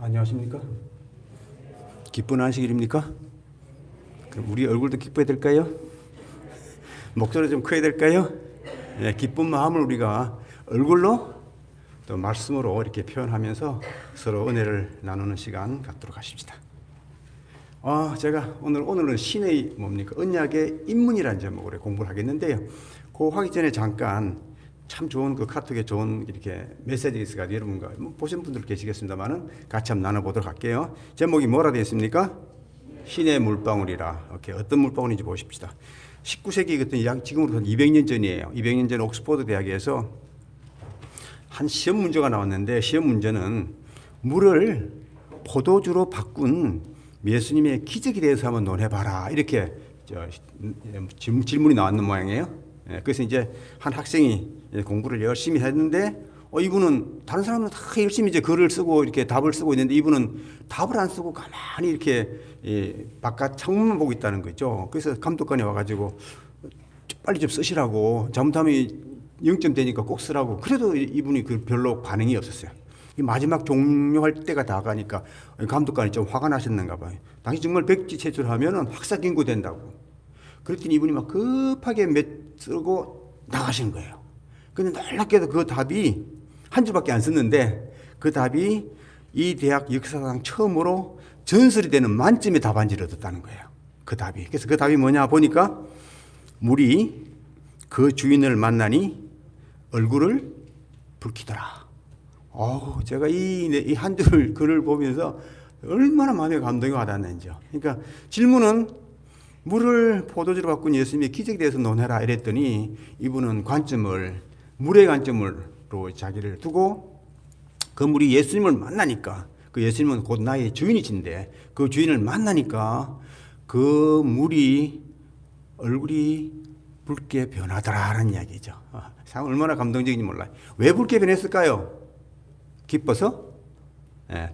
안녕하십니까? 기쁜 안식일입니까? 그럼 우리 얼굴도 기뻐야 될까요? 목소리 좀 커야 될까요? 네, 기쁜 마음을 우리가 얼굴로 또 말씀으로 이렇게 표현하면서 서로 은혜를 나누는 시간 갖도록 하십시다. 제가 오늘은 신의 뭡니까? 언약의 입문이라는 제목으로 공부를 하겠는데요. 그거 하기 전에 잠깐 참 좋은 그 카톡에 좋은 이렇게 메시지가 있어가지고 여러분과 보신 분들 계시겠습니다만은 같이 한번 나눠보도록 할게요. 제목이 뭐라 되어 있습니까? 신의 물방울이라. 이렇게 어떤 물방울인지 보십시다. 19세기 같은 약 지금으로부터 200년 전이에요. 200년 전 옥스퍼드 대학에서 한 시험 문제가 나왔는데 시험 문제는 물을 포도주로 바꾼 예수님의 기적에 대해서 한번 논해봐라. 이렇게 질문이 나왔는 모양이에요. 그래서 이제 한 학생이 공부를 열심히 했는데 이분은 다른 사람은 다 열심히 이제 글을 쓰고 이렇게 답을 쓰고 있는데 이분은 답을 안 쓰고 가만히 이렇게 바깥 창문만 보고 있다는 거죠. 그래서 감독관이 와가지고 빨리 좀 쓰시라고, 잘못하면 0점 되니까 꼭 쓰라고. 그래도 이분이 그 별로 반응이 없었어요. 마지막 종료할 때가 다 가니까 감독관이 좀 화가 나셨는가 봐요. 당신 정말 백지 제출하면 학사 경고 된다고. 그랬더니 이분이 막 급하게 쓰고 나가시는 거예요. 근데 놀랍게도 그 답이 한 줄밖에 안 썼는데 그 답이 이 대학 역사상 처음으로 전설이 되는 만점의 답안지를 얻었다는 거예요. 그 답이. 그래서 그 답이 뭐냐 보니까 물이 그 주인을 만나니 얼굴을 붉히더라. 제가 이 한 줄 글을 보면서 얼마나 마음에 감동이 와닿는지요. 그러니까 질문은 물을 포도주로 바꾼 예수님의 기적에 대해서 논해라 이랬더니 이분은 관점을 물의 관점으로 자기를 두고 그 물이 예수님을 만나니까, 그 예수님은 곧 나의 주인이신데 그 주인을 만나니까 그 물이 얼굴이 붉게 변하더라라는 이야기죠. 참 얼마나 감동적인지 몰라요. 왜 붉게 변했을까요? 기뻐서?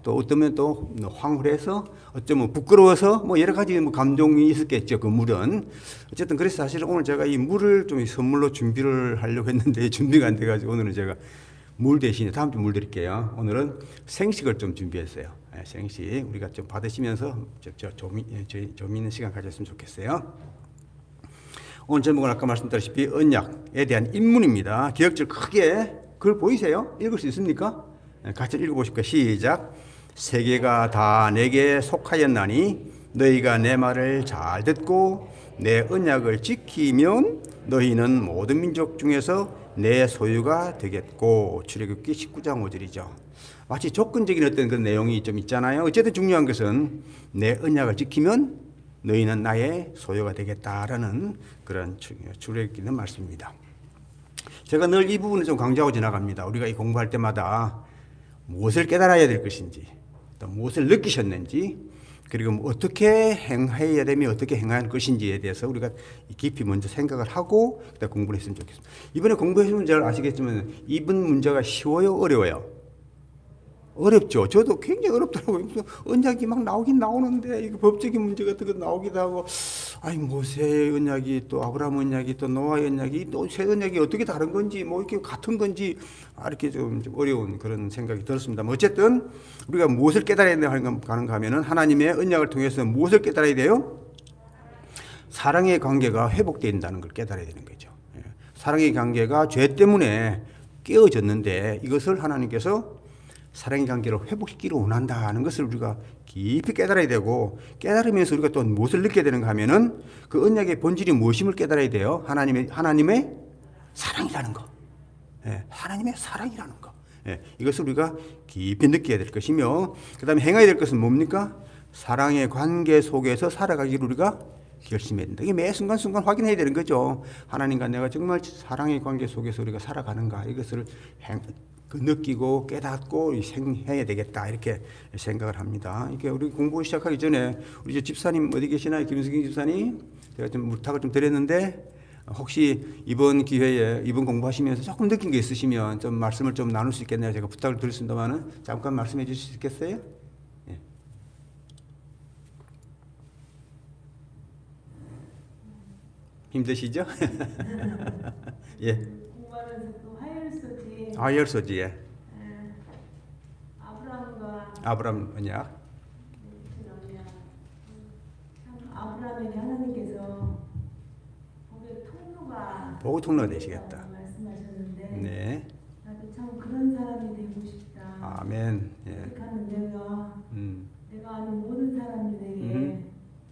또 어쩌면 또 황홀해서, 어쩌면 부끄러워서, 여러 가지 감동이 있었겠죠. 그 물은. 어쨌든 그래서 사실 오늘 제가 이 물을 좀 선물로 준비를 하려고 했는데 준비가 안 돼가지고 오늘은 제가 물 대신에 다음 주 물 드릴게요. 오늘은 생식을 좀 준비했어요. 생식 우리가 좀 받으시면서 좀 있는 시간 가졌으면 좋겠어요. 오늘 제목은 아까 말씀드렸다시피 언약에 대한 입문입니다. 기억절 크게 그걸 보이세요? 읽을 수 있습니까? 같이 읽어보실까요? 시작. 세계가 다 내게 속하였나니 너희가 내 말을 잘 듣고 내 언약을 지키면 너희는 모든 민족 중에서 내 소유가 되겠고. 출애굽기 19장 5절이죠. 마치 조건적인 어떤 그런 내용이 좀 있잖아요. 어쨌든 중요한 것은 내 언약을 지키면 너희는 나의 소유가 되겠다라는 그런 출애굽기는 말씀입니다. 제가 늘 이 부분을 좀 강조하고 지나갑니다. 우리가 이 공부할 때마다 무엇을 깨달아야 될 것인지, 또 무엇을 느끼셨는지, 그리고 어떻게 행해야 되면 어떻게 행해야 할 것인지에 대해서 우리가 깊이 먼저 생각을 하고 그다음 공부를 했으면 좋겠습니다. 이번에 공부했으면 잘 아시겠지만 이번 문제가 쉬워요, 어려워요? 어렵죠. 저도 굉장히 어렵더라고요. 언약이 막 나오긴 나오는데 이거 법적인 문제 같은 거 나오기도 하고, 모세 언약이 또 아브라함 언약이 또 노아 언약이 또 새 언약이 어떻게 다른 건지 이렇게 같은 건지 이렇게 좀 어려운 그런 생각이 들었습니다. 어쨌든 우리가 무엇을 깨달아야 하는가 하면은 하나님의 언약을 통해서 무엇을 깨달아야 돼요? 사랑의 관계가 회복된다는 걸 깨달아야 되는 거죠. 사랑의 관계가 죄 때문에 깨어졌는데 이것을 하나님께서 사랑의 관계로 회복시키기를 원한다는 것을 우리가 깊이 깨달아야 되고, 깨달으면서 우리가 또 무엇을 느껴야 되는가 하면은 그 언약의 본질이 무엇임을 깨달아야 돼요. 하나님의 사랑이라는 거. 하나님의 사랑이라는 거. 이것을 우리가 깊이 느껴야 될 것이며, 그 다음에 행해야 될 것은 뭡니까? 사랑의 관계 속에서 살아가기를 우리가 결심해야 된다. 이게 매 순간순간 확인해야 되는 거죠. 하나님과 내가 정말 사랑의 관계 속에서 우리가 살아가는가, 이것을 느끼고 깨닫고 행해야 되겠다, 이렇게 생각을 합니다. 이렇게 우리 공부 시작하기 전에 우리 집사님 어디 계시나요? 김승경 집사님, 제가 좀 부탁을 좀 드렸는데 혹시 이번 기회에 이번 공부하시면서 조금 느낀 게 있으시면 좀 말씀을 좀 나눌 수 있겠네요. 제가 부탁을 드렸습니다만은 잠깐 말씀해 주실 수 있겠어요? 예. 힘드시죠? 예. 공부하면서 또 화요일 소지. 화요일 소지에. 아브라함 언약. 참 아브라함에게 하나님께서 복의 통로가 되시겠다. 말씀하셨는데 네. 나도 참 그런 사람이 되고 싶다. 아멘. 예. 그렇게 하는 내가 아는 모든 사람들에게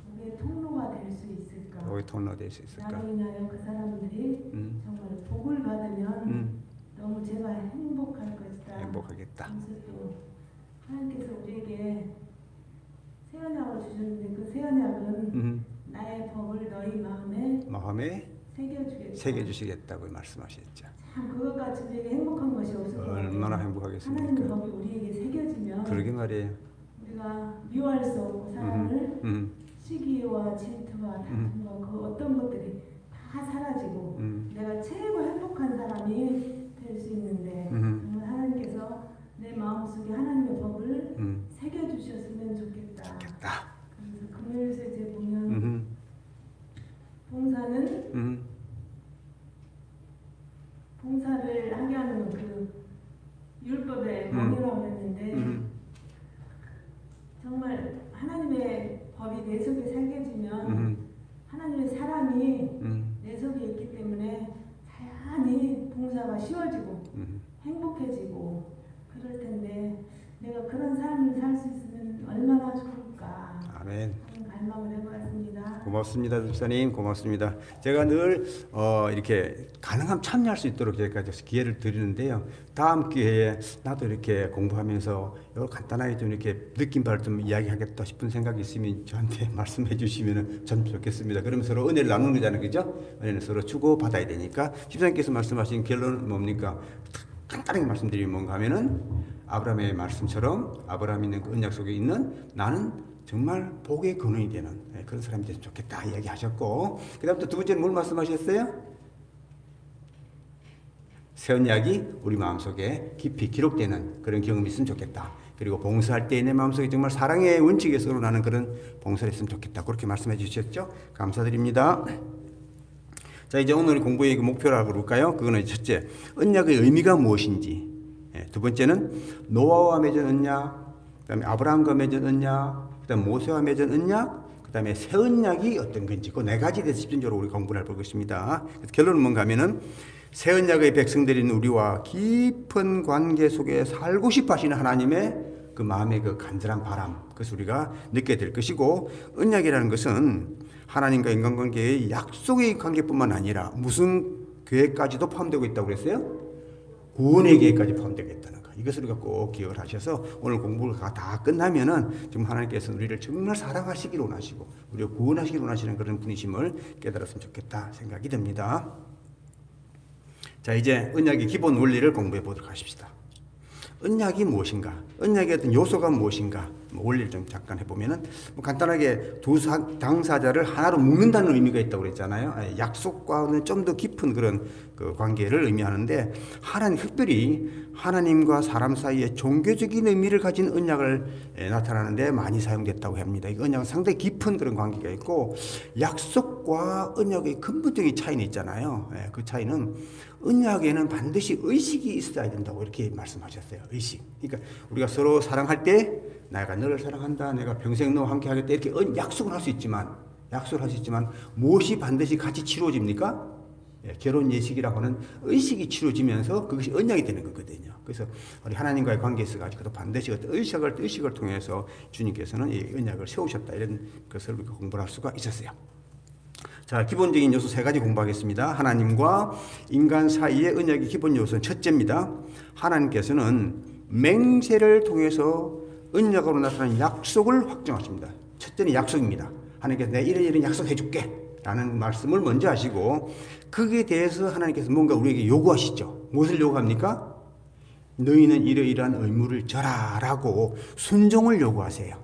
복의 통로가 될 수 있을까? 복의 통로가 될 수 있을까? 나로 인하여 그 사람들이 정말 복을 받으면 너무 제가 행복할 것이다. 행복하겠다. 그래서 또 하나님께서 우리에게 새 언약을 주셨는데 그 새 언약은 나의 법을 너희 마음에 새겨주시겠다고 말씀하셨죠. 참 그것같이 우리에게 행복한 것이 없을 것 같아요. 얼마나 행복하겠습니까? 하나님 법이 우리에게 새겨지면 그러게 말이에요. 우리가 미워할 수 없고 사람을 시기와 질투와 다툼과 그 어떤 것들이 다 사라지고 내가 최고 행복한 사람이 될 수 있는데 정말 하나님께서 내 마음속에 하나님의 법을 새겨주셨으면 좋겠다. 그래서 금요일에 보면 봉사를 하게 하는 그 율법의 법이라고 했는데 정말 하나님의 법이 내 속에 새겨지면 하나님의 사랑이 내 속에 있기 때문에 자연히 봉사가 쉬워지고 행복해지고 그럴 텐데 내가 그런 삶을 살 수 있으면 얼마나 좋을까. 아멘. 갈망을 해보았습니다. 고맙습니다, 집사님. 고맙습니다. 제가 늘 이렇게 가능하면 참여할 수 있도록 제가 기회를 드리는데요. 다음 기회에 나도 이렇게 공부하면서 간단하게 좀 이렇게 느낀 바를 좀 이야기하겠다 싶은 생각이 있으면 저한테 말씀해 주시면 참 좋겠습니다. 그러면 서로 은혜를 나누는 거잖아요, 그죠? 은혜는 서로 주고 받아야 되니까. 집사님께서 말씀하신 결론은 뭡니까? 간단하게 말씀드리면 뭔가 하면은 아브라함의 말씀처럼 아브라함이 있는 그 언약 속에 있는 나는 정말 복의 근원이 되는 그런 사람이 됐으면 좋겠다 이야기하셨고, 그 다음부터 두 번째는 뭘 말씀하셨어요? 새 언약이 우리 마음속에 깊이 기록되는 그런 경험이 있으면 좋겠다. 그리고 봉사할 때 내 마음속에 정말 사랑의 원칙에서 우러나는 그런 봉사를 했으면 좋겠다. 그렇게 말씀해 주셨죠? 감사드립니다. 자, 이제 오늘 공부의 그 목표라고 그럴까요? 그거는 첫째, 언약의 의미가 무엇인지. 두 번째는 노아와 맺은 언약, 그 다음에 아브라함과 맺은 언약, 그 다음에 모세와 맺은 언약, 그 다음에 새 언약이 어떤 건지 그 네 가지에 대해서 집중적으로 우리 공부를 해볼 것입니다. 결론은 뭔가 하면은 새 언약의 백성들인 우리와 깊은 관계 속에 살고 싶어 하시는 하나님의 그 마음의 그 간절한 바람, 그것을 우리가 느끼게 될 것이고, 언약이라는 것은 하나님과 인간관계의 약속의 관계뿐만 아니라 무슨 계획까지도 포함되고 있다고 그랬어요? 구원의 계획까지 포함되겠다는 거. 이것을 우리가 꼭 기억을 하셔서 오늘 공부가 다 끝나면은 지금 하나님께서 우리를 정말 사랑하시기를 원하시고 우리를 구원하시기를 원하시는 그런 분이심을 깨달았으면 좋겠다 생각이 듭니다. 자, 이제 언약의 기본 원리를 공부해 보도록 하십시다. 언약이 무엇인가? 언약의 어떤 요소가 무엇인가? 원리를 좀 잠깐 해보면은 간단하게 두 당사자를 하나로 묶는다는 의미가 있다고 그랬잖아요. 약속과는 좀 더 깊은 그런 그 관계를 의미하는데, 하나님 특별히 하나님과 사람 사이에 종교적인 의미를 가진 언약을 나타나는데 많이 사용됐다고 합니다. 이 언약은 상당히 깊은 그런 관계가 있고, 약속과 언약의 근본적인 차이는 있잖아요. 그 차이는 언약에는 반드시 의식이 있어야 된다고 이렇게 말씀하셨어요. 의식. 그러니까 우리가 서로 사랑할 때 내가 너를 사랑한다, 내가 평생 너와 함께 하겠다, 이렇게 약속을 할 수 있지만 무엇이 반드시 같이 치루어집니까? 결혼 예식이라고 하는 의식이 치루어지면서 그것이 언약이 되는 거거든요. 그래서 우리 하나님과의 관계에서 가지고도 반드시 어떤 의식을 통해서 주님께서는 이 언약을 세우셨다, 이런 것을 우리가 공부를 할 수가 있었어요. 자, 기본적인 요소 세 가지 공부하겠습니다. 하나님과 인간 사이의 언약의 기본 요소는 첫째입니다. 하나님께서는 맹세를 통해서 언약으로 나타나는 약속을 확정하십니다. 첫째는 약속입니다. 하나님께서 내가 이런 약속해 줄게 라는 말씀을 먼저 하시고, 거기에 대해서 하나님께서 뭔가 우리에게 요구하시죠. 무엇을 요구합니까? 너희는 이러이러한 의무를 져라 라고 순종을 요구하세요.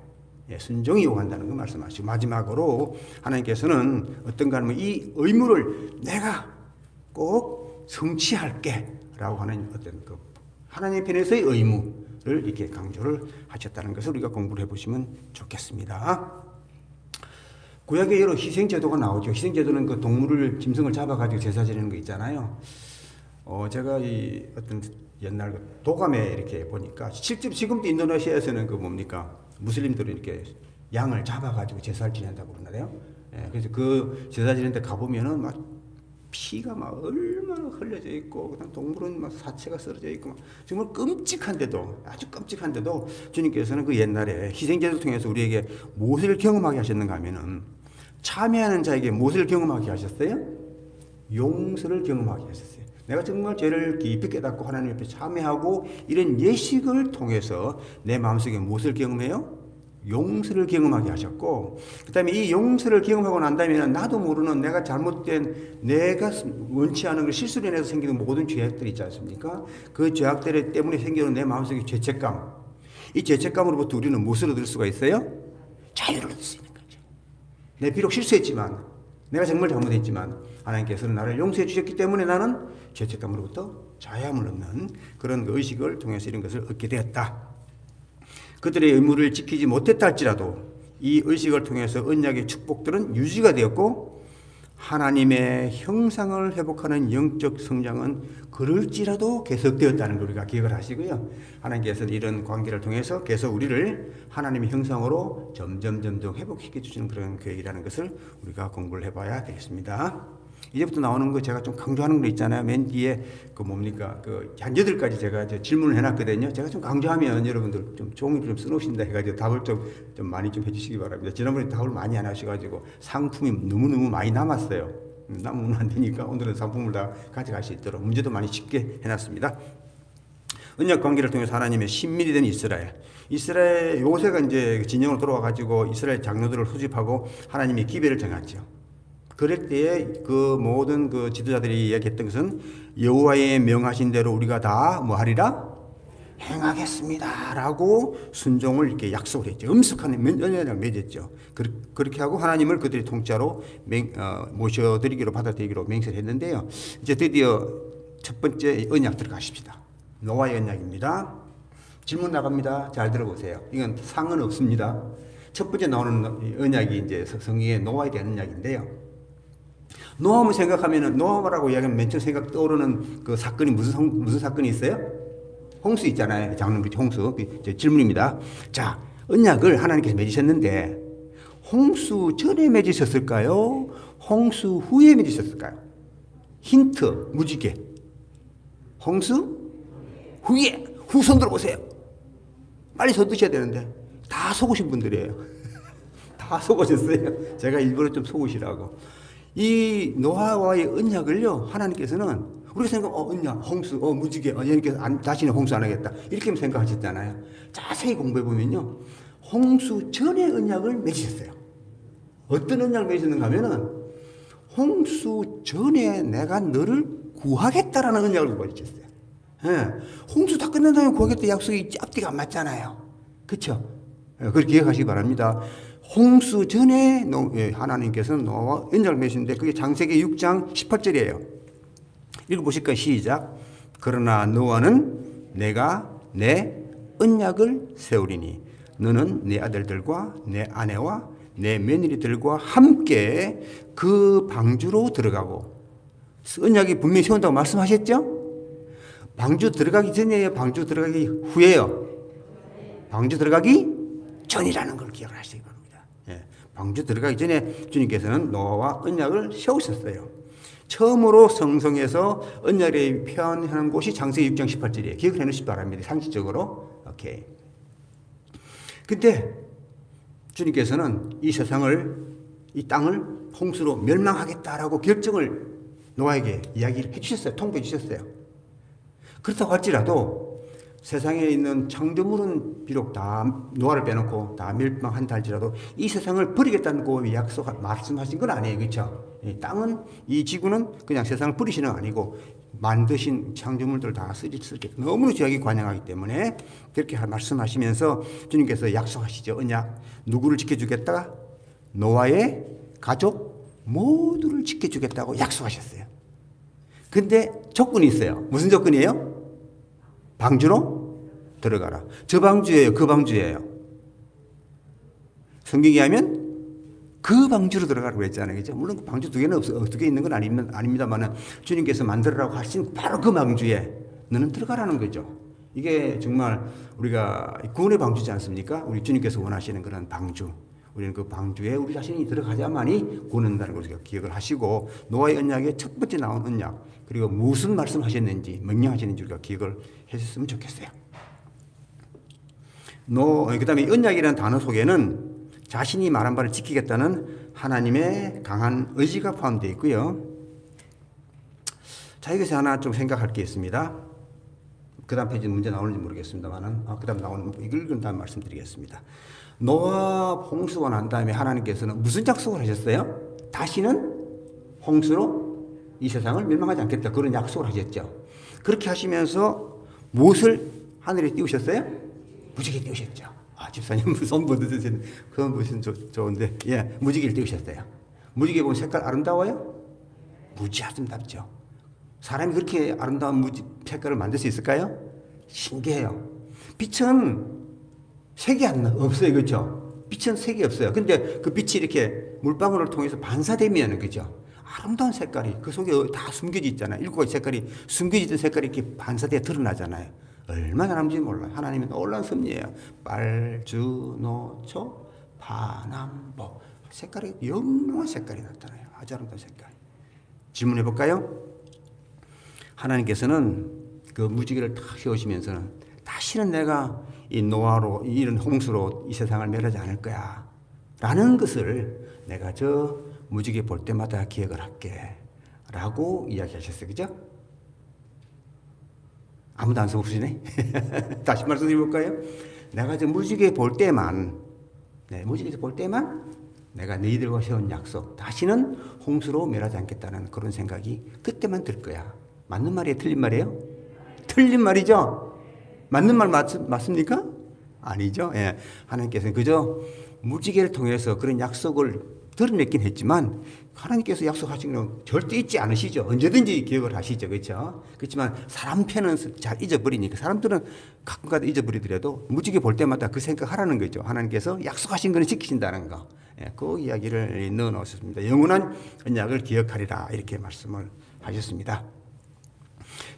순종이 요구한다는 거 말씀하시고, 마지막으로 하나님께서는 어떤가 하면 이 의무를 내가 꼭 성취할게 라고 하는 어떤 그 하나님 편에서의 의무를 이렇게 강조를 하셨다는 것을 우리가 공부를 해보시면 좋겠습니다. 구약에 여러 희생제도가 나오죠. 희생제도는 그 동물을, 짐승을 잡아가지고 제사 지내는 거 있잖아요. 제가 이 어떤 옛날 그 도감에 이렇게 보니까 실제 지금도 인도네시아에서는 그 뭡니까 무슬림들은 이렇게 양을 잡아가지고 제사를 지낸다고 그러나요? 예, 그래서 그 제사 지낼 때 가보면은 막 피가 막 얼마나 흘려져 있고 그다음 동물은 막 사체가 쓰러져 있고 막 정말 끔찍한데도 아주 끔찍한데도 주님께서는 그 옛날에 희생제를 통해서 우리에게 무엇을 경험하게 하셨는가 하면은 참여하는 자에게 무엇을 경험하게 하셨어요? 용서를 경험하게 하셨어요. 내가 정말 죄를 깊이 깨닫고 하나님 옆에 참여하고 이런 예식을 통해서 내 마음속에 무엇을 경험해요? 용서를 경험하게 하셨고 그 다음에 이 용서를 경험하고 난 다음에는 나도 모르는 내가 잘못된 내가 원치 않은 걸 실수로 인해서 생기는 모든 죄악들이 있지 않습니까? 그 죄악들 때문에 생기는 내 마음속의 죄책감 이 죄책감으로부터 우리는 무엇을 얻을 수가 있어요? 자유를 얻을 수 있는 거죠. 내 비록 실수했지만 내가 정말 잘못했지만 하나님께서는 나를 용서해 주셨기 때문에 나는 죄책감으로부터 자유함을 얻는 그런 의식을 통해서 이런 것을 얻게 되었다. 그들의 의무를 지키지 못했다 할지라도 이 의식을 통해서 언약의 축복들은 유지가 되었고 하나님의 형상을 회복하는 영적 성장은 그럴지라도 계속되었다는 걸 우리가 기억을 하시고요. 하나님께서는 이런 관계를 통해서 계속 우리를 하나님의 형상으로 점점 회복시켜 주시는 그런 계획이라는 것을 우리가 공부를 해봐야 되겠습니다. 이제부터 나오는 거 제가 좀 강조하는 거 있잖아요. 맨 뒤에 그 뭡니까 그 잔재들까지 제가 질문을 해놨거든요. 제가 좀 강조하면 여러분들 좀 종이를 좀 써놓으신다 해가지고 답을 좀 많이 좀 해주시기 바랍니다. 지난번에 답을 많이 안 하셔가지고 상품이 너무 많이 남았어요. 남으면 안 되니까 오늘은 상품을 다 가져갈 수 있도록 문제도 많이 쉽게 해놨습니다. 언약 관계를 통해서 하나님의 신밀이 된 이스라엘 요새가 이제 진영으로 돌아와가지고 이스라엘 장로들을 소집하고 하나님의 기별을 정했죠. 그럴 때에 그 모든 그 지도자들이 이야기했던 것은 여호와의 명하신 대로 우리가 다 뭐 하리라 행하겠습니다라고 순종을 이렇게 약속을 했죠. 엄숙한 언약을 맺었죠. 그렇게 하고 하나님을 그들의 통짜로 모셔드리기로 받아들이기로 맹세를 했는데요. 이제 드디어 첫 번째 언약 들어가십시다. 노아의 언약입니다. 질문 나갑니다. 잘 들어보세요. 이건 상은 없습니다. 첫 번째 나오는 언약이 이제 성경의 노아에 대한 언약인데요. 노아만 생각하면은 노아라고 이야기하면 맨 처음 생각 떠오르는 그 사건이 무슨 사건이 있어요? 홍수 있잖아요. 장로님 홍수. 질문입니다. 자, 언약을 하나님께서 맺으셨는데 홍수 전에 맺으셨을까요? 홍수 후에 맺으셨을까요? 힌트 무지개. 홍수 후에 후손 들어보세요. 빨리 손 드셔야 되는데 다 속으신 분들이에요. 다 속으셨어요. 제가 일부러 좀 속으시라고. 이 노아와의 언약을요 하나님께서는 우리가 생각 언약 홍수 무지개 이렇게 다시는 홍수 안 하겠다 이렇게 생각하셨잖아요. 자세히 공부해 보면요 홍수 전에 언약을 맺으셨어요. 어떤 언약을 맺으셨는가 하면은 홍수 전에 내가 너를 구하겠다라는 언약을 맺으셨어요. 예, 홍수 다 끝난 다음에 구하겠다 약속이 앞뒤가 안 맞잖아요. 그렇죠? 그렇게 기억하시기 바랍니다. 홍수 전에 하나님께서는 노아와 언약을 맺으셨는데 그게 창세기 6장 18절이에요. 읽어보실까요? 시작. 그러나 노아는 내가 내 언약을 세우리니 너는 내 아들들과 내 아내와 내 며느리들과 함께 그 방주로 들어가고 언약이 분명히 세운다고 말씀하셨죠? 방주 들어가기 전이에요? 방주 들어가기 후에요? 방주 들어가기 전이라는 걸 기억을 하시기 바랍니다. 방주 들어가기 전에 주님께서는 노아와 언약을 세우셨어요. 처음으로 성성에서 언약을 표현하는 곳이 창세기 6장 18절이에요. 기억을 해놓으시기 바랍니다. 상식적으로. 오케이. 근데 주님께서는 이 세상을, 이 땅을 홍수로 멸망하겠다라고 결정을 노아에게 이야기를 해주셨어요. 통보해 주셨어요. 그렇다고 할지라도 세상에 있는 창조물은 비록 다 노아를 빼놓고 다 멸망한다 할지라도 이 세상을 버리겠다는 그 약속 말씀하신 건 아니에요. 그렇죠? 이 땅은 이 지구는 그냥 세상을 버리시는 아니고 만드신 창조물들 다 쓰게 너무나 죄악이 관영하기 때문에 그렇게 말씀하시면서 주님께서 약속하시죠. 언약 누구를 지켜주겠다? 노아의 가족 모두를 지켜주겠다고 약속하셨어요. 근데 조건이 있어요. 무슨 조건이에요? 방주로 들어가라. 저 방주예요? 그 방주예요? 성경이 하면 그 방주로 들어가라고 했잖아요. 그죠? 물론 그 방주 두 개는 없어, 두 개 있는 건 아닙니다만 주님께서 만들으라고 하신 바로 그 방주에 너는 들어가라는 거죠. 이게 정말 우리가 구원의 방주지 않습니까? 우리 주님께서 원하시는 그런 방주. 우리는 그 방주에 우리 자신이 들어가야만이 구원한다는 것을 기억을 하시고 노아의 언약의 첫 번째 나온 언약 그리고 무슨 말씀하셨는지 명령하시는지 우리가 기억을 했으면 좋겠어요. 그 다음에 언약이라는 단어 속에는 자신이 말한 바를 지키겠다는 하나님의 강한 의지가 포함되어 있고요. 자, 여기서 하나 좀 생각할 게 있습니다. 그 다음 페이지 문제 나오는지 모르겠습니다만은, 그 다음 나오는, 이걸 읽은 다음 말씀드리겠습니다. 노아 홍수가 난 다음에 하나님께서는 무슨 약속을 하셨어요? 다시는 홍수로 이 세상을 멸망하지 않겠다. 그런 약속을 하셨죠. 그렇게 하시면서 무엇을 하늘에 띄우셨어요? 무지개 띄우셨죠. 집사님 손 보드세요. 그건 무슨 좋은데, 예, 무지개를 띄우셨어요. 무지개 보면 색깔 아름다워요? 무지 아름답죠. 사람이 그렇게 아름다운 색깔을 만들 수 있을까요? 신기해요. 빛은 색이 없어요. 그렇죠? 빛은 색이 없어요. 근데 그 빛이 이렇게 물방울을 통해서 반사되면, 그죠? 아름다운 색깔이 그 속에 다 숨겨져 있잖아요. 7가지 색깔이 숨겨지던 색깔이 이렇게 반사되어 드러나잖아요. 얼마나 아름다운지 몰라요. 하나님은 놀라운 섭리예요. 빨주, 노초, 파남보. 색깔이 영롱한 색깔이 나타나요. 아주 아름다운 색깔. 질문해 볼까요? 하나님께서는 그 무지개를 탁 세우시면서는 다시는 내가 이 노아로 이런 홍수로 이 세상을 멸하지 않을 거야 라는 것을 내가 저 무지개 볼 때마다 기억을 할게 라고 이야기하셨어요. 그죠? 아무도 안 써보시네. 다시 말씀드려볼까요? 내가 저 무지개 볼 때만 무지개 볼 때만 내가 너희들과 세운 약속 다시는 홍수로 멸하지 않겠다는 그런 생각이 그때만 들 거야. 맞는 말이에요? 틀린 말이에요? 틀린 말이죠? 맞는 말 맞습니까? 아니죠. 예. 하나님께서는 그저 무지개를 통해서 그런 약속을 드러냈긴 했지만 하나님께서 약속하신 건 절대 잊지 않으시죠. 언제든지 기억을 하시죠. 그렇죠? 그렇지만 사람 편은 잘 잊어버리니까 사람들은 가끔가다 잊어버리더라도 무지개 볼 때마다 그 생각하라는 거죠. 하나님께서 약속하신 건 지키신다는 거. 예, 그 이야기를 넣어 놓으셨습니다. 영원한 언약을 기억하리라 이렇게 말씀을 하셨습니다.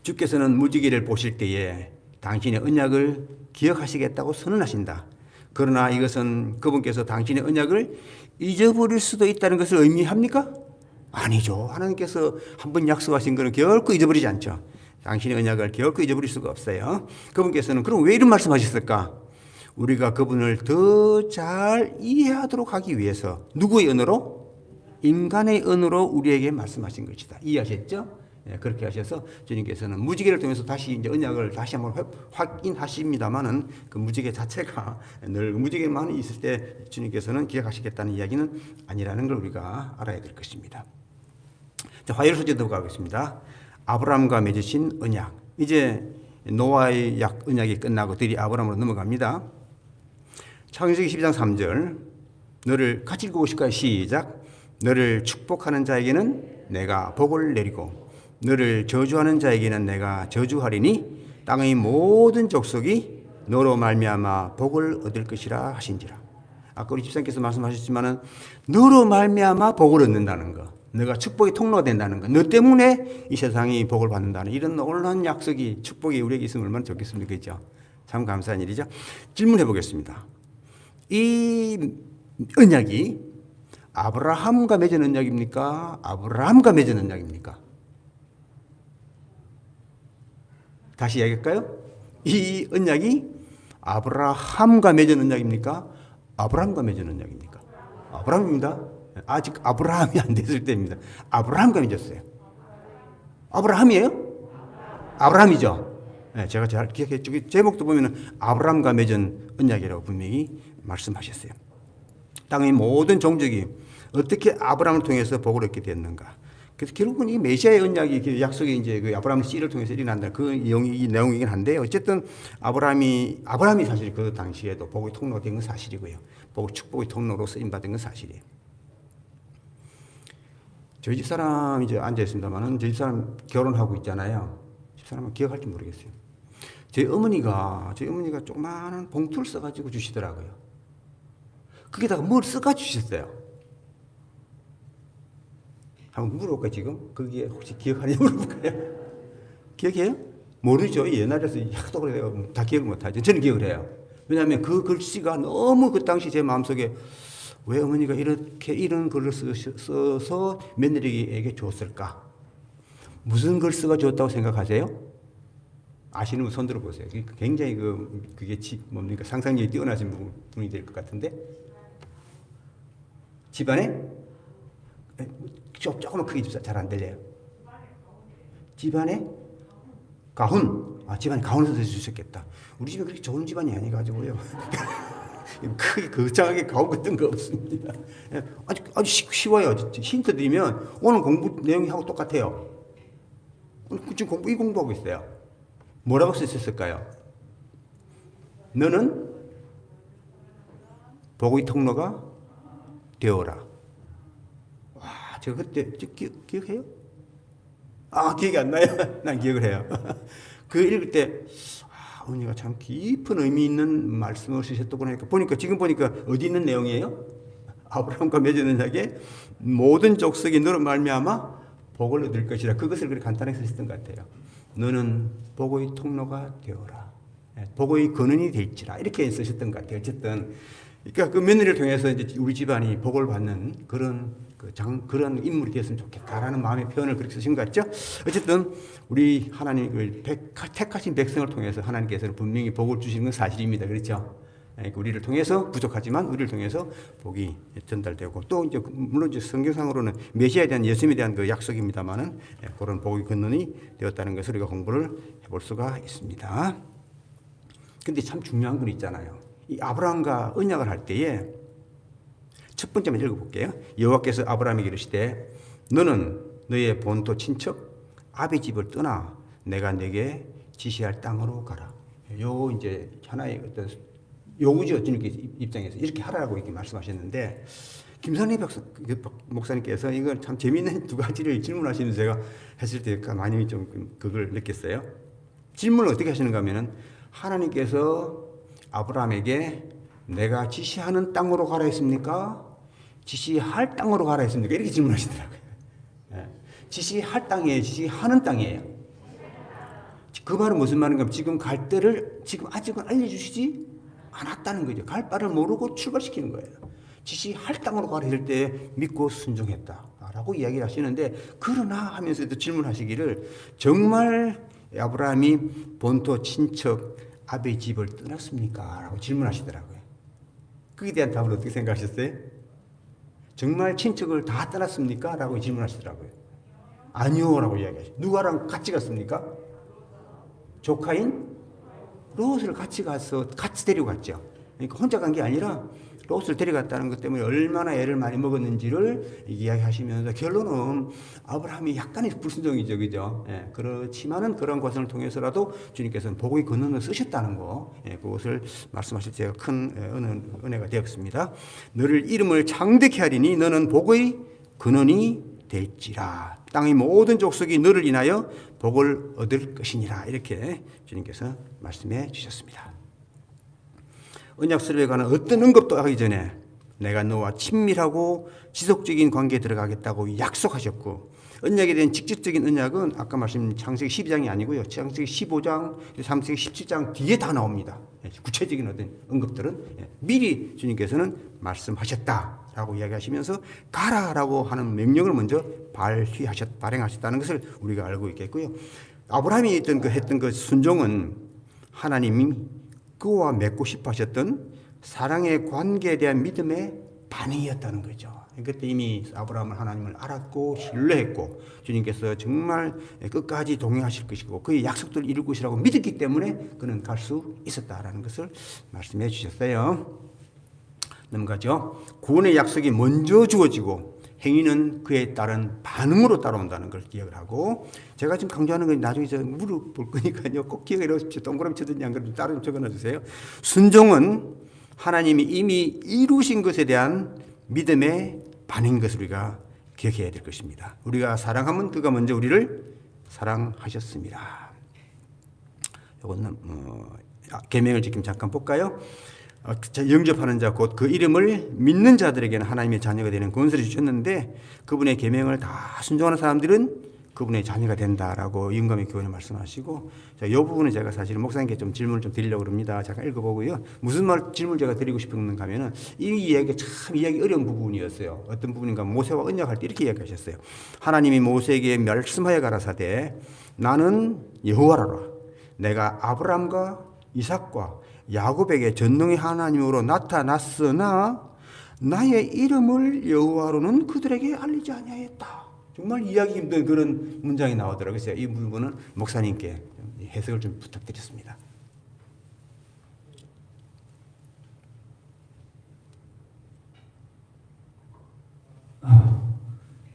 주께서는 무지개를 보실 때에 당신의 언약을 기억하시겠다고 선언하신다. 그러나 이것은 그분께서 당신의 언약을 잊어버릴 수도 있다는 것을 의미합니까? 아니죠. 하나님께서 한번 약속하신 것은 결코 잊어버리지 않죠. 당신의 언약을 결코 잊어버릴 수가 없어요. 그분께서는 그럼 왜 이런 말씀하셨을까? 우리가 그분을 더 잘 이해하도록 하기 위해서 누구의 언어로? 인간의 언어로 우리에게 말씀하신 것이다. 이해하셨죠? 예, 그렇게 하셔서 주님께서는 무지개를 통해서 다시 이제 언약을 다시 한번 확인하십니다만은 그 무지개 자체가 늘 무지개만 있을 때 주님께서는 기억하시겠다는 이야기는 아니라는 걸 우리가 알아야 될 것입니다. 자, 화요일 소재도 가겠습니다. 아브라함과 맺으신 언약. 이제 노아의 언약이 끝나고 들이 아브라함으로 넘어갑니다. 창세기 12장 3절. 너를 같이 읽어보실까요? 시작. 너를 축복하는 자에게는 내가 복을 내리고 너를 저주하는 자에게는 내가 저주하리니 땅의 모든 족속이 너로 말미암아 복을 얻을 것이라 하신지라. 아까 우리 집사님께서 말씀하셨지만은 너로 말미암아 복을 얻는다는 거, 너가 축복의 통로가 된다는 거, 너 때문에 이 세상이 복을 받는다는 이런 놀라운 약속이 축복이 우리에게 있으면 얼마나 좋겠습니까? 그죠? 참 감사한 일이죠. 질문해 보겠습니다. 이 언약이 아브라함과 맺은 언약입니까? 아브라함과 맺은 언약입니까? 다시 이야기할까요? 이 언약이 아브라함과 맺은 언약입니까? 아브라함과 맺은 언약입니까? 아브라함입니다. 아직 아브라함이 안 됐을 때입니다. 아브라함과 맺었어요. 아브라함이에요? 아브라함이죠. 네, 제가 잘 기억했죠. 제목도 보면은 아브라함과 맺은 언약이라고 분명히 말씀하셨어요. 땅의 모든 종족이 어떻게 아브라함을 통해서 복을 얻게 됐는가? 그래서 결국은 이 메시아의 언약이 약속이 이제 그 아브라함의 씨를 통해서 일어난다. 그 내용이긴 한데 어쨌든 아브라함이 사실 그 당시에도 복의 통로가 된 건 사실이고요. 축복의 통로로 쓰임 받은 건 사실이에요. 저희 집사람 이제 앉아 있습니다만은 저희 집사람 결혼하고 있잖아요. 집사람은 기억할지 모르겠어요. 저희 어머니가 조그마한 봉투를 써가지고 주시더라고요. 거기다가 뭘 써가 주셨어요. 한번 물어볼까요 지금? 거기에 혹시 기억하는지 물어볼까요? 기억해요? 모르죠. 옛날에서 하도 그래요. 다 기억을 못하죠. 저는 기억을 해요. 왜냐하면 그 글씨가 너무 그 당시 제 마음속에 왜 어머니가 이렇게 이런 글을 써서 며느리에게 줬을까? 무슨 글 쓰가 줬다고 생각하세요? 아시는 분 손 들어보세요. 굉장히 그게 뭡니까? 상상력이 뛰어나신 분이 될 것 같은데. 집안에? 조금만 크게 줍시다. 잘 안 들려요. 집안에? 가훈. 집안에 가훈을 써서 주셨겠다. 우리 집에 그렇게 좋은 집안이 아니가지고요. 크게 거창하게 가훈 같은 거 없습니다. 아주 쉬워요. 힌트 드리면 오늘 공부 내용하고 똑같아요. 지금 이 공부하고 있어요. 뭐라고 쓰셨을까요? 너는 복의 통로가 되어라. 와, 제가 그때 기억해요? 기억이 안 나요? 난 기억을 해요. 그 읽을 때, 어머니가 참 깊은 의미 있는 말씀을 쓰셨더구나. 지금 보니까 어디 있는 내용이에요? 아브라함과 맺은 언약에 모든 족속이 너로 말미암아 복을 얻을 것이라. 그것을 그렇게 간단하게 쓰셨던 것 같아요. 너는 복의 통로가 되어라. 복의 근원이 될지라. 이렇게 쓰셨던 것 같아요. 어쨌든, 그러니까 그 며느리를 통해서 이제 우리 집안이 복을 받는 그런 그런 인물이 되었으면 좋겠다라는 마음의 표현을 그렇게 쓰신 것 같죠? 어쨌든 우리 하나님을 택하신 백성을 통해서 하나님께서는 분명히 복을 주시는 건 사실입니다. 그렇죠? 우리를 통해서 부족하지만 우리를 통해서 복이 전달되고 또 이제 물론 이제 성경상으로는 메시아에 대한 예수님에 대한 그 약속입니다만은 그런 복의 근원이 되었다는 것을 우리가 공부를 해볼 수가 있습니다. 근데 참 중요한 건 있잖아요. 이 아브라함과 언약을 할 때에 첫 번째만 읽어볼게요. 여호와께서 아브라함에게 이르시되 너는 너의 본토 친척 아비 집을 떠나 내가 내게 지시할 땅으로 가라. 요 이제 하나의 어떤 요구죠. 주님께 입장에서 이렇게 하라고 이렇게 말씀하셨는데 김선희 목사님께서 이걸 참 재미있는 두 가지를 질문하시는 제가 했을 때 많이 좀 그걸 느꼈어요. 질문을 어떻게 하시는가 하면은 하나님께서 아브라함에게 내가 지시하는 땅으로 가라 했습니까? 지시할 땅으로 가라 했습니까? 이렇게 질문하시더라고요. 지시할 땅이에요? 지시하는 땅이에요? 그 말은 무슨 말인가? 지금 갈 때를 지금 아직은 알려주시지 않았다는 거죠. 갈 바를 모르고 출발시키는 거예요. 지시할 땅으로 가라 할 때 믿고 순종했다라고 이야기를 하시는데 그러나 하면서도 질문하시기를 정말 아브라함이 본토 친척 아비의 집을 떠났습니까? 라고 질문하시더라고요. 그에 대한 답을 어떻게 생각하셨어요? 정말 친척을 다 떠났습니까? 라고 질문하시더라고요. 아니요 라고 이야기하시죠. 누가랑 같이 갔습니까? 조카인 롯을 같이 가서 같이 데리고 갔죠. 그러니까 혼자 간 게 아니라 롯을 데려갔다는 것 때문에 얼마나 애를 많이 먹었는지를 이야기하시면서 결론은 아브라함이 약간의 불순종이죠, 그죠? 그렇지만은 그런 과정을 통해서라도 주님께서는 복의 근원을 쓰셨다는 거, 그것을 말씀하실 때가 큰 은혜가 되었습니다. 너를 이름을 창대케 하리니 너는 복의 근원이 될지라. 땅의 모든 족속이 너를 인하여 복을 얻을 것이니라. 이렇게 주님께서 말씀해 주셨습니다. 언약설에 관한 어떤 언급도 하기 전에 내가 너와 친밀하고 지속적인 관계에 들어가겠다고 약속하셨고 언약에 대한 직접적인 언약은 아까 말씀드린 창세기 12장이 아니고요. 창세기 15장, 창세기 17장 뒤에 다 나옵니다. 구체적인 어떤 언급들은 미리 주님께서는 말씀하셨다라고 이야기하시면서 가라라고 하는 명령을 먼저 발행하셨다는 것을 우리가 알고 있겠고요. 아브라함이 했던 그 순종은 하나님이 그와 맺고 싶어 하셨던 사랑의 관계에 대한 믿음의 반응이었다는 거죠. 그때 이미 아브라함은 하나님을 알았고 신뢰했고 주님께서 정말 끝까지 동행하실 것이고 그의 약속들을 이룰 것이라고 믿었기 때문에 그는 갈 수 있었다라는 것을 말씀해 주셨어요. 넘어가죠. 구원의 약속이 먼저 주어지고 행위는 그에 따른 반응으로 따라온다는 걸 기억을 하고 제가 지금 강조하는 건 나중에 제가 물어볼 거니까요. 꼭 기억해 놓으십시오. 동그라미 쳐든지 안 그러면 따로 좀 적어놔 주세요. 순종은 하나님이 이미 이루신 것에 대한 믿음의 반응인 것을 우리가 기억해야 될 것입니다. 우리가 사랑하면 그가 먼저 우리를 사랑하셨습니다. 이거는 계명을 지금 잠깐 볼까요? 영접하는 자 곧 그 이름을 믿는 자들에게는 하나님의 자녀가 되는 권세를 주셨는데 그분의 계명을 다 순종하는 사람들은 그분의 자녀가 된다라고 영감의 교훈에 말씀하시고 이 부분은 제가 사실은 목사님께 좀 질문을 좀 드리려고 합니다. 잠깐 읽어보고요. 무슨 질문을 제가 드리고 싶은가 하면은 이 이야기가 참 이야기 어려운 부분이었어요. 어떤 부분인가 모세와 언약할 때 이렇게 이야기하셨어요. 하나님이 모세에게 말씀하여 가라사대 나는 여호와라 내가 아브라함과 이삭과 야곱에게 전능의 하나님으로 나타났으나 나의 이름을 여호와로는 그들에게 알리지 아니하였다. 정말 이해하기 힘든 그런 문장이 나오더라고요. 그래서 이 부분은 목사님께 해석을 좀 부탁드렸습니다.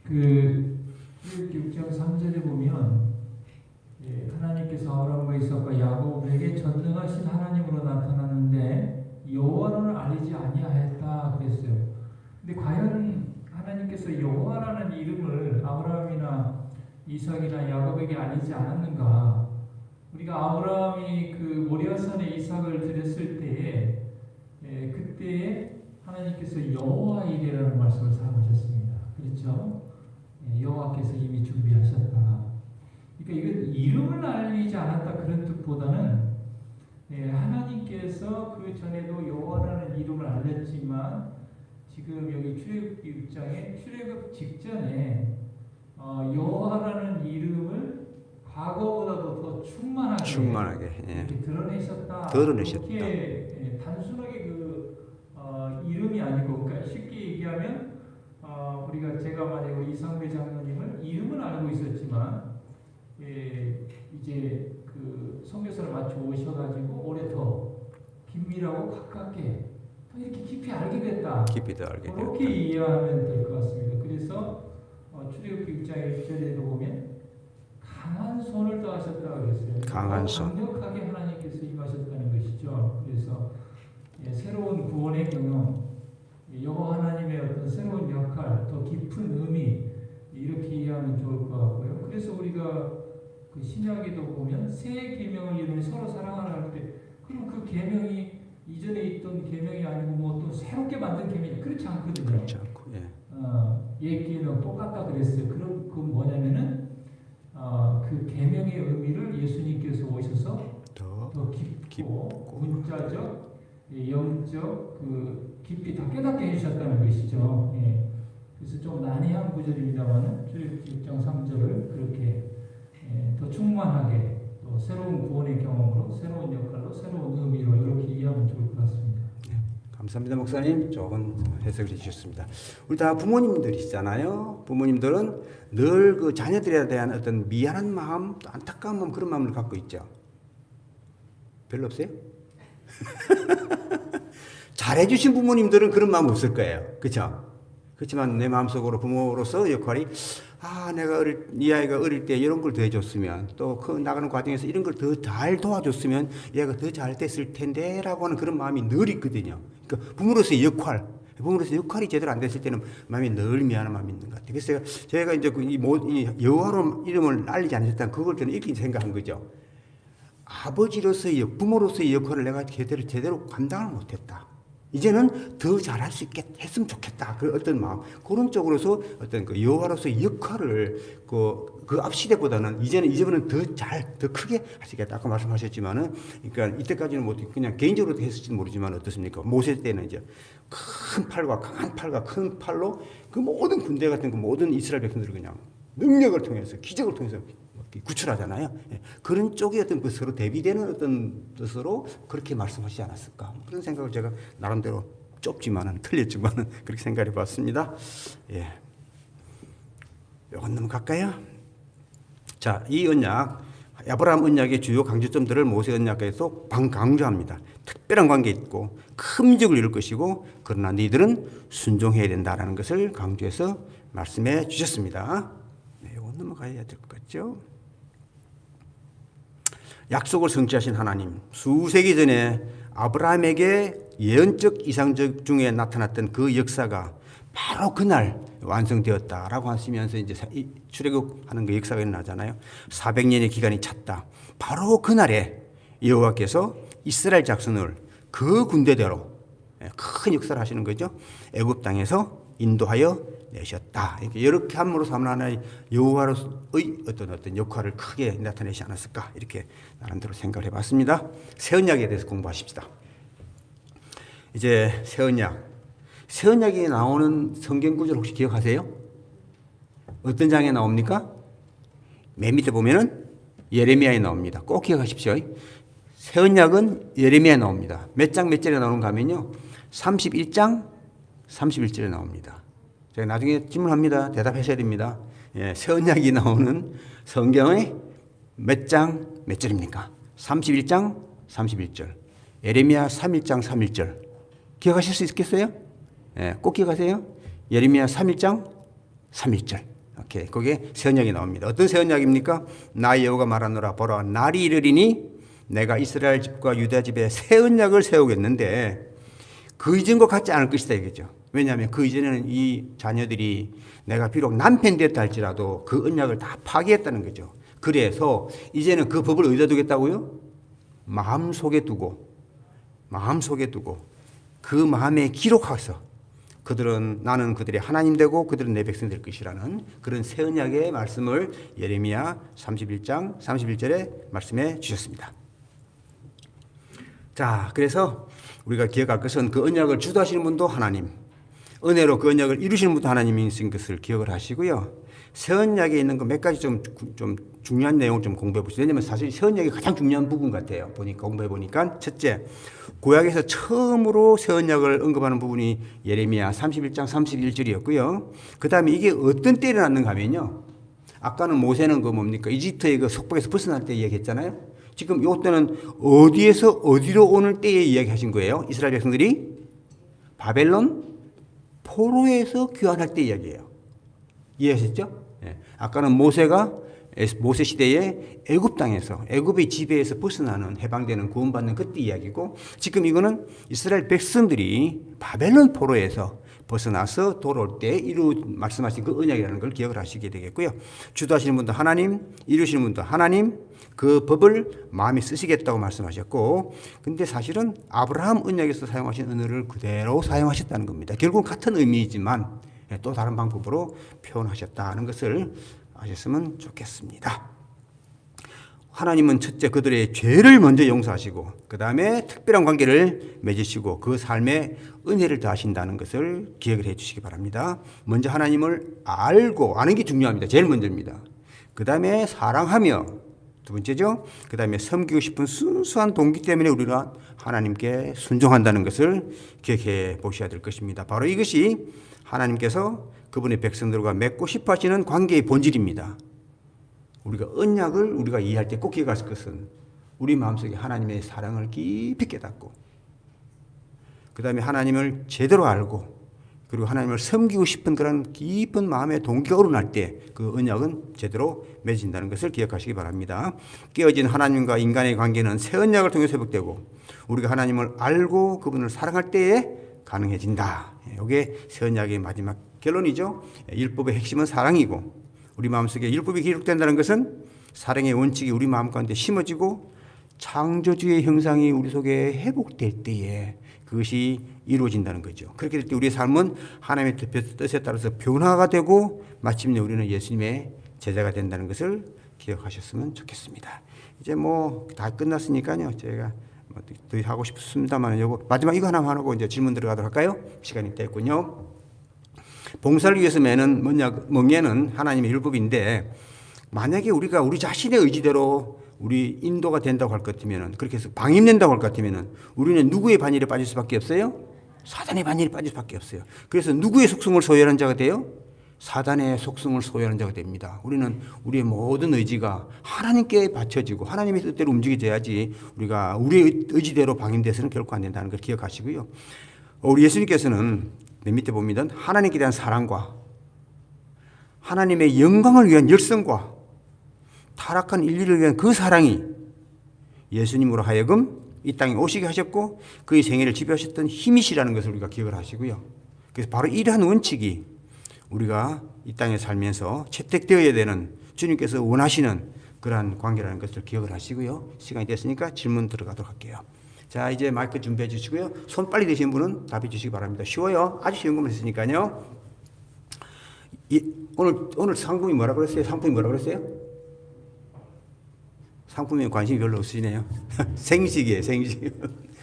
출애굽기 6장 3절에 보면 하나님께서 아브라함과 이삭과 야곱에게 전능하신 하나님으로 나타나는데 여호와로는 알리지 아니하였다 그랬어요. 근데 과연 하나님께서 여호와라는 이름을 아브라함이나 이삭이나 야곱에게 알리지 않았는가? 우리가 아브라함이 그 모리아산에 이삭을 드렸을 때에 그때에 하나님께서 여호와 이레라는 말씀을 사용하셨습니다. 그렇죠? 여호와께서 이미 준비하셨다. 그러니까 이건 이름을 알리지 않았다 그런 뜻보다는 하나님께서 그 전에도 여호와라는 이름을 알렸지만 지금 여기 출애굽기 6장에 출애굽 직전에 여호와라는 이름을 과거보다도 더 충만하게 이렇게 드러내셨다. 그렇게 단순하게 그 이름이 아니고 그러니까 쉽게 얘기하면 우리가 제가 만약에 이상배 장로님을 이름은 알고 있었지만 이제 그 선교사를 마쳐 오셔가지고 올해 더 긴밀하고 가깝게 더 이렇게 깊이 알게 됐다. 깊이 더 알게 됐다. 그렇게 이해하면 될 것 같습니다. 그래서 출애굽기 6장 1절에도 보면 강한 손을 더하셨다 그랬어요. 강한 손. 강력하게 하나님께서 임하셨다는 것이죠. 그래서 새로운 구원의 경험, 여호와 하나님의 어떤 새로운 역할, 더 깊은 의미 이렇게 이해하면 좋을 것 같고요. 그래서 우리가 그 신약에도 보면 새 계명을 이루니 서로 사랑하라 할 때 그럼 그 계명이 이전에 있던 계명이 아니고 뭐 또 새롭게 만든 계명이 그렇지 않거든요. 그렇지 않고 옛 계명 똑같다 그랬어요. 그럼 그 뭐냐면은 그 계명의 의미를 예수님께서 오셔서 더 깊고 문자적, 영적 그 깊이 다 깨닫게 해주셨다는 것이죠. 그래서 좀 난해한 구절입니다만은 출애굽기 6장 3절을 그렇게 더 충만하게 또 새로운 구원의 경험으로 새로운 역할로 새로운 의미로 이렇게 이해하면 좋을 것 같습니다. 감사합니다, 목사님. 좋은 해석을 해주셨습니다. 우리 다 부모님들이시잖아요. 부모님들은 늘 그 자녀들에 대한 어떤 미안한 마음, 또 안타까운 마음 그런 마음을 갖고 있죠. 별로 없어요? 잘해주신 부모님들은 그런 마음 없을 거예요. 그렇죠? 그렇지만 내 마음속으로 부모로서 역할이 내가 이 아이가 어릴 때 이런 걸 더 해줬으면 또 그 나가는 과정에서 이런 걸 더 잘 도와줬으면 얘가 더 잘 됐을 텐데 라고 하는 그런 마음이 늘 있거든요. 그러니까 부모로서의 역할이 제대로 안 됐을 때는 마음이 늘 미안한 마음이 있는 것 같아요. 그래서 제가 이제 이 여호와로 이름을 알리지 않으셨다는 그걸 저는 이렇게 생각한 거죠. 아버지로서의 부모로서의 역할을 내가 제대로 감당을 못했다. 이제는 더 잘할 수 했으면 좋겠다. 그 어떤 마음, 그런 쪽으로서 어떤 그 여호와로서의 역할을 그 앞 시대보다는 이제는 더 크게 할 수 있겠다. 아까 말씀하셨지만은, 그러니까 이때까지는 뭐 그냥 개인적으로 했을지는 모르지만 어떻습니까? 모세 때는 이제 큰 팔과 강한 팔과 큰 팔로 그 모든 군대 같은 그 모든 이스라엘 백성들을 그냥 능력을 통해서 기적을 통해서 구출하잖아요. 그런 쪽이 어떤 그 서로 대비되는 어떤 뜻으로 그렇게 말씀하시지 않았을까. 그런 생각을 제가 나름대로 좁지만은 틀렸지만은 그렇게 생각해 봤습니다. 요건 넘어갈까요? 자, 이 언약, 아브라함 언약의 주요 강조점들을 모세 언약에서 강조합니다. 특별한 관계 있고 큰 민족을 이룰 것이고 그러나 너희들은 순종해야 된다라는 것을 강조해서 말씀해 주셨습니다. 요건 넘어가야 될 것 같죠? 약속을 성취하신 하나님, 수세기 전에 아브라함에게 예언적 이상적 중에 나타났던 그 역사가 바로 그날 완성되었다라고 하시면서 이제 출애굽하는 그 역사가 일어나잖아요. 400년의 기간이 찼다. 바로 그날에 여호와께서 이스라엘 작성을 그 군대대로 큰 역사를 하시는 거죠. 애굽 땅에서 인도하여 내셨다. 이렇게 함으로써 하나의 여호와로의 어떤 역할을 크게 나타내지 않았을까 이렇게 나름대로 생각을 해봤습니다. 새 언약에 대해서 공부하십시다. 이제 새 언약에 나오는 성경 구절 혹시 기억하세요? 어떤 장에 나옵니까? 맨 밑에 보면은 예레미야에 나옵니다. 꼭 기억하십시오. 새 언약은 예레미야에 나옵니다. 몇 장 몇 절에 나오는가 하면요. 31장 31절에 나옵니다. 제가 나중에 질문합니다. 대답하셔야 됩니다. 새 언약이 나오는 성경의 몇 장 몇 절입니까? 31장 31절. 예레미야 31장 31절. 기억하실 수 있겠어요? 꼭 기억하세요. 예레미야 31장 31절. 오케이. 거기에 새 언약이 나옵니다. 어떤 새 언약입니까? 나 여호와가 말하노라. 보라, 날이 이르리니 내가 이스라엘 집과 유다 집에 새 언약을 세우겠는데 그 이전과 같지 않을 것이다 이거죠. 왜냐하면 그 이전에는 이 자녀들이 내가 비록 남편 됐다 할지라도 그 언약을 다 파기했다는 거죠. 그래서 이제는 그 법을 어디다 두겠다고요? 마음속에 두고 그 마음에 기록해서 그들은 나는 그들의 하나님 되고 그들은 내 백성 될 것이라는 그런 새 언약의 말씀을 예레미야 31장 31절에 말씀해 주셨습니다. 자, 그래서 우리가 기억할 것은 그 언약을 주도하시는 분도 하나님, 은혜로 그 언약을 이루시는 분도 하나님이신 것을 기억을 하시고요. 새 언약에 있는 거 몇 가지 좀 중요한 내용을 좀 공부해 보시죠. 왜냐하면 사실 새 언약이 가장 중요한 부분 같아요. 공부해 보니까 첫째, 구약에서 처음으로 새 언약을 언급하는 부분이 예레미야 31장 31절이었고요. 그 다음에 이게 어떤 때에 났는가 하면요. 아까는 모세는 그 뭡니까? 이집트의 그 속박에서 벗어날 때 이야기했잖아요. 지금 이때는 어디에서 어디로 오는 때에 이야기하신 거예요. 이스라엘 백성들이 바벨론 포로에서 귀환할 때 이야기예요. 이해하셨죠? 아까는 모세가 모세 시대에 애굽 땅에서 애굽의 지배에서 벗어나는 해방되는 구원받는 그때 이야기고 지금 이거는 이스라엘 백성들이 바벨론 포로에서 벗어나서 돌아올 때 말씀하신 그 언약이라는 걸 기억을 하시게 되겠고요. 주도하시는 분도 하나님, 이루시는 분도 하나님, 그 법을 마음에 쓰시겠다고 말씀하셨고, 근데 사실은 아브라함 언약에서 사용하신 언어를 그대로 사용하셨다는 겁니다. 결국은 같은 의미이지만 또 다른 방법으로 표현하셨다는 것을 아셨으면 좋겠습니다. 하나님은 첫째 그들의 죄를 먼저 용서하시고 그 다음에 특별한 관계를 맺으시고 그 삶에 은혜를 더하신다는 것을 기억을 해 주시기 바랍니다. 먼저 하나님을 알고 아는 게 중요합니다. 제일 먼저입니다. 그 다음에 사랑하며 두 번째죠. 그 다음에 섬기고 싶은 순수한 동기 때문에 우리가 하나님께 순종한다는 것을 기억해 보셔야 될 것입니다. 바로 이것이 하나님께서 그분의 백성들과 맺고 싶어 하시는 관계의 본질입니다. 우리가 언약을 우리가 이해할 때 꼭 기억할 것은 우리 마음속에 하나님의 사랑을 깊이 깨닫고 그 다음에 하나님을 제대로 알고 그리고 하나님을 섬기고 싶은 그런 깊은 마음의 동기가 우러날 때 그 언약은 제대로 맺어진다는 것을 기억하시기 바랍니다. 깨어진 하나님과 인간의 관계는 새 언약을 통해서 회복되고 우리가 하나님을 알고 그분을 사랑할 때에 가능해진다. 이게 새 언약의 마지막 결론이죠. 율법의 핵심은 사랑이고 우리 마음속에 율법이 기록된다는 것은 사랑의 원칙이 우리 마음 가운데 심어지고 창조주의 형상이 우리 속에 회복될 때에 그것이 이루어진다는 거죠. 그렇게 될 때 우리의 삶은 하나님의 뜻에 따라서 변화가 되고 마침내 우리는 예수님의 제자가 된다는 것을 기억하셨으면 좋겠습니다. 이제 뭐 다 끝났으니까요. 제가 더 하고 싶습니다만 요거 마지막 이거 하나만 하고 이제 질문 들어가도록 할까요? 시간이 됐군요. 봉사를 위해서 매는 멍에는 하나님의 율법인데 만약에 우리가 우리 자신의 의지대로 우리 인도가 된다고 할 것 같으면 그렇게 해서 방임된다고 할 것 같으면 우리는 누구의 반열에 빠질 수밖에 없어요? 사단의 반열에 빠질 수밖에 없어요. 그래서 누구의 속성을 소유하는 자가 돼요? 사단의 속성을 소유하는 자가 됩니다. 우리는 우리의 모든 의지가 하나님께 바쳐지고 하나님의 뜻대로 움직여져야지 우리가 우리의 의지대로 방임돼서는 결코 안 된다는 걸 기억하시고요. 우리 예수님께서는 맨 밑에 보면 하나님께 대한 사랑과 하나님의 영광을 위한 열성과 타락한 인류를 위한 그 사랑이 예수님으로 하여금 이 땅에 오시게 하셨고 그의 생애를 지배하셨던 힘이시라는 것을 우리가 기억을 하시고요. 그래서 바로 이러한 원칙이 우리가 이 땅에 살면서 채택되어야 되는 주님께서 원하시는 그러한 관계라는 것을 기억을 하시고요. 시간이 됐으니까 질문 들어가도록 할게요. 자, 이제 마이크 준비해 주시고요. 손 빨리 되신 분은 답해 주시기 바랍니다. 쉬워요. 아주 쉬운 것만 했으니까요. 오늘 상품이 뭐라 그랬어요? 상품이 뭐라 그랬어요? 상품에 관심이 별로 없으시네요. 생식이에요, 생식.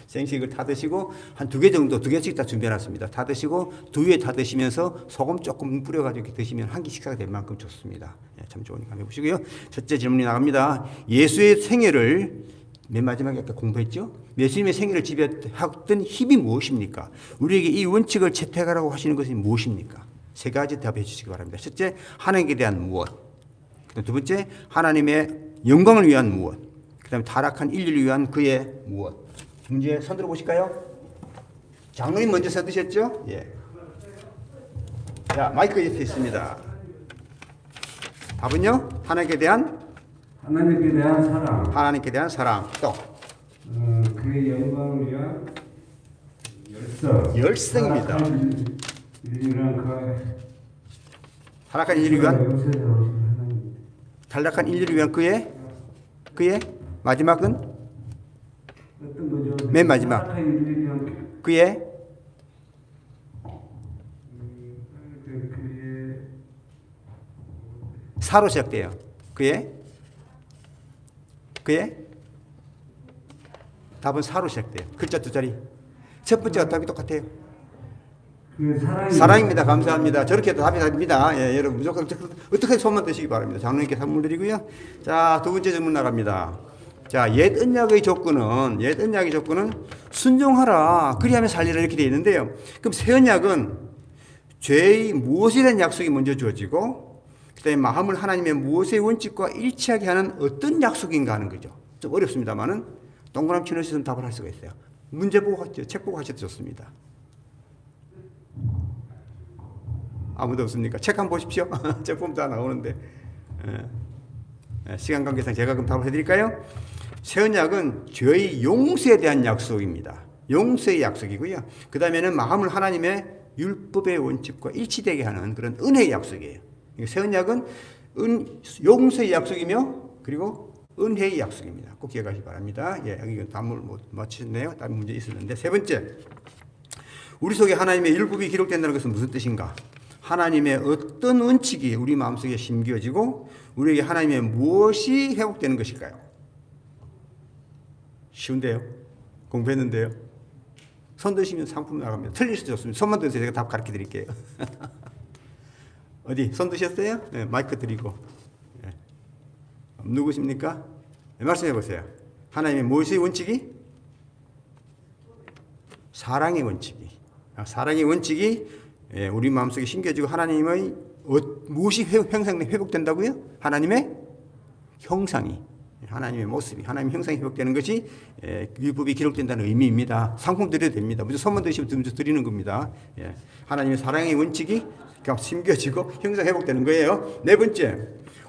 생식을 다 드시고 한 2개 정도, 2개씩 다 준비해놨습니다. 다 드시고 두유에 다 드시면서 소금 조금 뿌려가지고 이렇게 드시면 한 끼 식사가 될 만큼 좋습니다. 예, 참 좋으니까 한번 해보시고요. 첫째 질문이 나갑니다. 예수의 생애를 맨 마지막에 아까 공부했죠? 예수님의 생애를 지배했던 힘이 무엇입니까? 우리에게 이 원칙을 채택하라고 하시는 것이 무엇입니까? 3가지 답해 주시기 바랍니다. 첫째, 하나님께 대한 무엇. 두 번째, 하나님의 영광을 위한 무엇. 그 다음에 타락한 인류를 위한 그의 무엇. 문제 손들어 보실까요? 장로님 먼저 써드셨죠? 예. 자, 마이크 옆에 있습니다. 답은요? 하나님께 대한 사랑. 하나님께 대한 사랑. 또 그의 영광을 위한 열성입니다. 인류랑 그 타락한 인류를 위한 요새에 오신 하나님. 타락한 인류를 위한 그의 마지막은 어떤 거죠? 맨 마지막. 타락한 인류를 위한 그의 그의 사로 시작돼요. 그의 답은 사로 시작돼요. 글자 2자리. 첫 번째가 답이 똑같아요. 그 사랑입니다. 감사합니다. 저렇게 해도 답이 답입니다. 예, 여러분 무조건 어떻게 손만 드시기 바랍니다. 장로님께 선물 드리고요. 자, 2번째 질문 나갑니다. 자, 옛 언약의 조건은 순종하라 그리하면 살리라 이렇게 되어 있는데요. 그럼 새 언약은 죄의 무엇에 대한 약속이 먼저 주어지고 그다음에 마음을 하나님의 무엇의 원칙과 일치하게 하는 어떤 약속인가 하는 거죠. 좀 어렵습니다만은 동그라미 치는 시선 답을 할 수가 있어요. 문제 보고 하죠. 책 보고 하셔도 좋습니다. 아무도 없습니까? 책 한번 보십시오. 책 보면 다 나오는데. 시간 관계상 제가 그럼 답을 해드릴까요? 새 언약은 죄의 용서에 대한 약속입니다. 용서의 약속이고요. 그 다음에는 마음을 하나님의 율법의 원칙과 일치되게 하는 그런 은혜의 약속이에요. 새 언약은 용서의 약속이며 그리고 은혜의 약속입니다. 꼭 기억하시기 바랍니다. 예, 여기 답을 못 맞추셨네요. 다른 문제 있었는데. 3번째, 우리 속에 하나님의 율법이 기록된다는 것은 무슨 뜻인가? 하나님의 어떤 원칙이 우리 마음속에 심겨지고 우리에게 하나님의 무엇이 회복되는 것일까요? 쉬운데요. 공부했는데요. 손 드시면 상품 나갑니다. 틀릴 수도 좋습니다. 손만 드세요. 제가 답 가르쳐 드릴게요. 어디 손 드셨어요? 네, 마이크 드리고. 네. 누구십니까? 네, 말씀해 보세요. 하나님의 무엇의 원칙이? 사랑의 원칙이. 사랑의 원칙이 우리 마음속에 심겨지고 하나님의 무엇이 회복된다고요? 하나님의 형상이. 하나님의 모습이, 하나님의 형상이 회복되는 것이 율법이 기록된다는 의미입니다. 상품 드려도 됩니다. 무슨 손만 드시면 드리는 겁니다. 예. 하나님의 사랑의 원칙이 심겨지고 형상 회복되는 거예요. 4번째,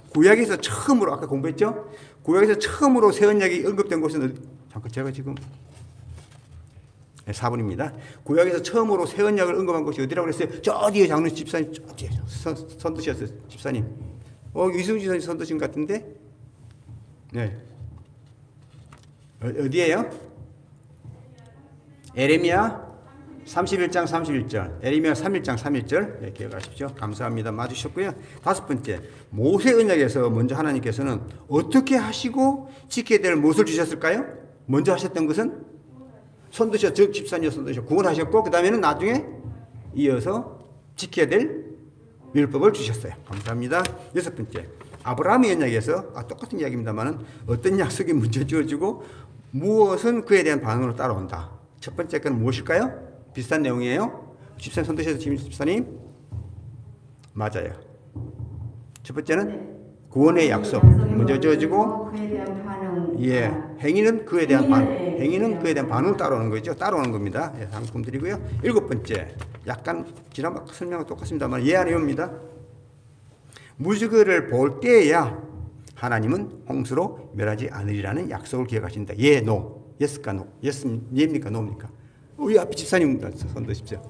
구약에서 처음으로 아까 공부했죠? 구약에서 처음으로 새 언약이 언급된 곳은 잠깐 제가 지금 4번입니다. 구약에서 처음으로 새 언약을 언급한 곳이 어디라고 그랬어요? 저 뒤에 장로 집사님, 저 뒤에 손 드셨어요, 집사님. 이승우 집사님 손 드신 것 같은데? 네. 어디에요? 에레미야 31장 31절. 에레미야 31장 31절. 네, 기억하십시오. 감사합니다. 맞으셨고요. 5번째, 모세 언약에서 먼저 하나님께서는 어떻게 하시고 지켜야 될 무엇을 주셨을까요? 먼저 하셨던 것은 손 드셔, 즉 집사님 손 드셔 구원하셨고 그 다음에는 나중에 이어서 지켜야 될 율법을 주셨어요. 감사합니다. 6번째, 아브라함의 언약에서 똑같은 이야기입니다만은 어떤 약속이 먼저 주어지고 무엇은 그에 대한 반응으로 따라온다. 첫 번째 건 무엇일까요? 비슷한 내용이에요. 집사님 손 드셔서 집사님 맞아요. 첫 번째는 구원의 약속 먼저 주어지고 그에 대한 반응. 예, 행위는 그에 대한 반응으로 따라오는 거죠. 따라오는 겁니다. 예, 상품 드리고요. 7번째, 약간 지난번 설명과 똑같습니다만 예언이옵니다. 무지개를 볼 때에야 하나님은 홍수로 멸하지 않으리라는 약속을 기억하신다. 예, 노. 예스까 노. 예입니까? 노입니까? 우리 앞에 집사님 손 드십시오.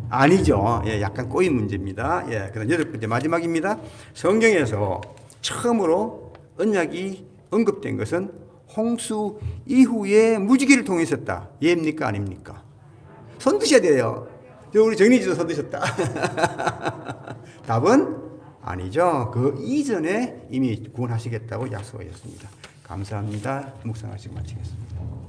아니죠. 예, 약간 꼬인 문제입니다. 예, 그다음 8번째 마지막입니다. 성경에서 처음으로 언약이 언급된 것은 홍수 이후에 무지개를 통했었다. 예입니까? 아닙니까? 손 드셔야 돼요. 우리 정리지도 손 드셨다. 답은 아니죠. 그 이전에 이미 구원하시겠다고 약속하셨습니다. 감사합니다. 묵상하시고 마치겠습니다.